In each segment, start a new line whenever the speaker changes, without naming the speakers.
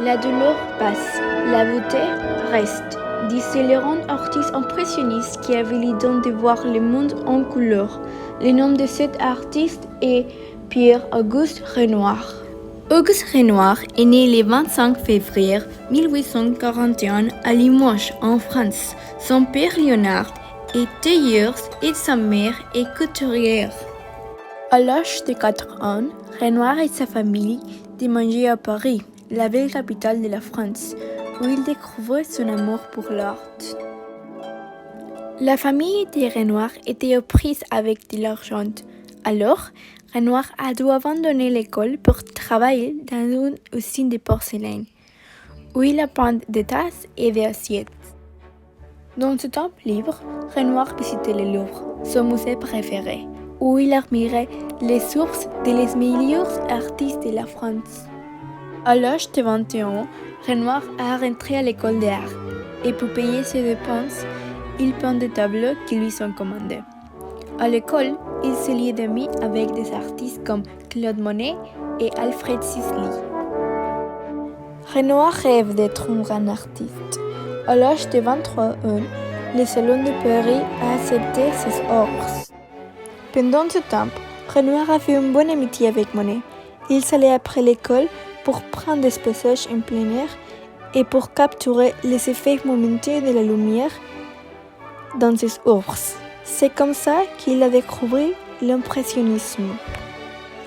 La douleur passe, la beauté reste, disait le grand artiste impressionniste qui avait l'idée de voir le monde en couleur. Le nom de cet artiste est Pierre-Auguste Renoir. Auguste Renoir est né le 25 février 1841 à Limoges, en France. Son père Léonard est tailleur et sa mère est couturière. À l'âge de 4 ans, Renoir et sa famille déménagent à Paris, la ville capitale de la France, où il découvre son amour pour l'art. La famille de Renoir était aux prises avec de l'argent. Alors, Renoir a dû abandonner l'école pour travailler dans une usine de porcelaine, où il a peint des tasses et des assiettes. Dans ce temps libre, Renoir visitait le Louvre, son musée préféré, où il admirait les sources des meilleurs artistes de la France. À l'âge de 21 ans, Renoir a rentré à l'école d'art et pour payer ses dépenses, il peint des tableaux qui lui sont commandés. À l'école, il se lie d'amis avec des artistes comme Claude Monet et Alfred Sisley. Renoir rêve d'être un grand artiste. À l'âge de 23 ans, le Salon de Paris a accepté ses offres. Pendant ce temps, Renoir a fait une bonne amitié avec Monet. Ils allaient après l'école pour prendre des passages en plein air et pour capturer les effets momentanés de la lumière dans ses œuvres. C'est comme ça qu'il a découvert l'impressionnisme.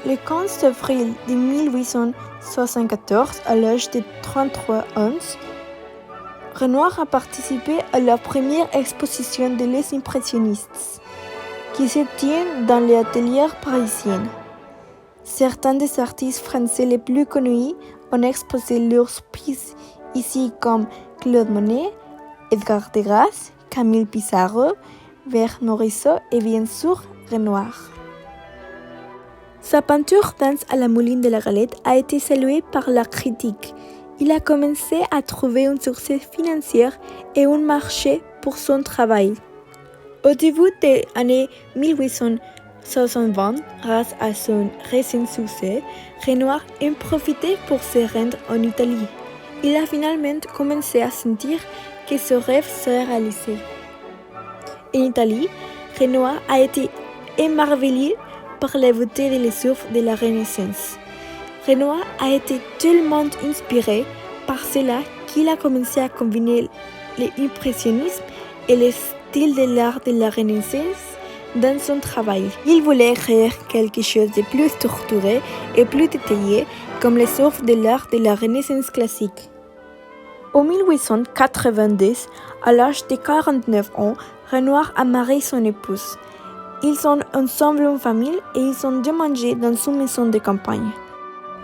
Le 15 avril de 1874, à l'âge de 33 ans, Renoir a participé à la première exposition de les impressionnistes, qui se tient dans les ateliers parisiens. Certains des artistes français les plus connus ont exposé leurs pièces ici comme Claude Monet, Edgar Degas, Camille Pissarro, Vert Morisot et bien sûr Renoir. Sa peinture Danse à la Mouline de la Galette a été saluée par la critique. Il a commencé à trouver un succès financier et un marché pour son travail. Au début des années 1860, grâce à son récent succès, Renoir en profitait pour se rendre en Italie. Il a finalement commencé à sentir que ce rêve serait réalisé. En Italie, Renoir a été émerveillé par la beauté des œuvres de la Renaissance. Renoir a été tellement inspiré par cela qu'il a commencé à combiner l'impressionnisme et le style de l'art de la Renaissance dans son travail. Il voulait créer quelque chose de plus structuré et plus détaillé comme les œuvres de l'art de la Renaissance classique. En 1890, à l'âge de 49 ans, Renoir a marié son épouse. Ils sont ensemble en famille et ils ont déménagé dans une maison de campagne.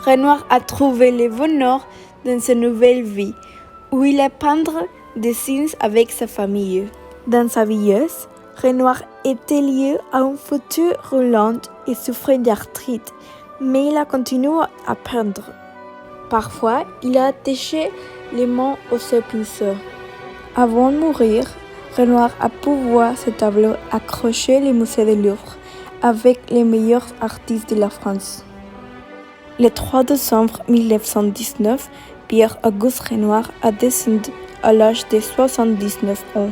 Renoir a trouvé le bonheur dans sa nouvelle vie, où il a peindre des signes avec sa famille. Dans sa vieillesse, Renoir était lié à un fauteuil roulant et souffrait d'arthrite, mais il a continué à peindre. Parfois, il a attaché les mains au sépulcre. Avant de mourir, Renoir a pu voir ses tableaux accrochés au musée du Louvre avec les meilleurs artistes de la France. Le 3 décembre 1919, Pierre-Auguste Renoir a décédé à l'âge de 79 ans.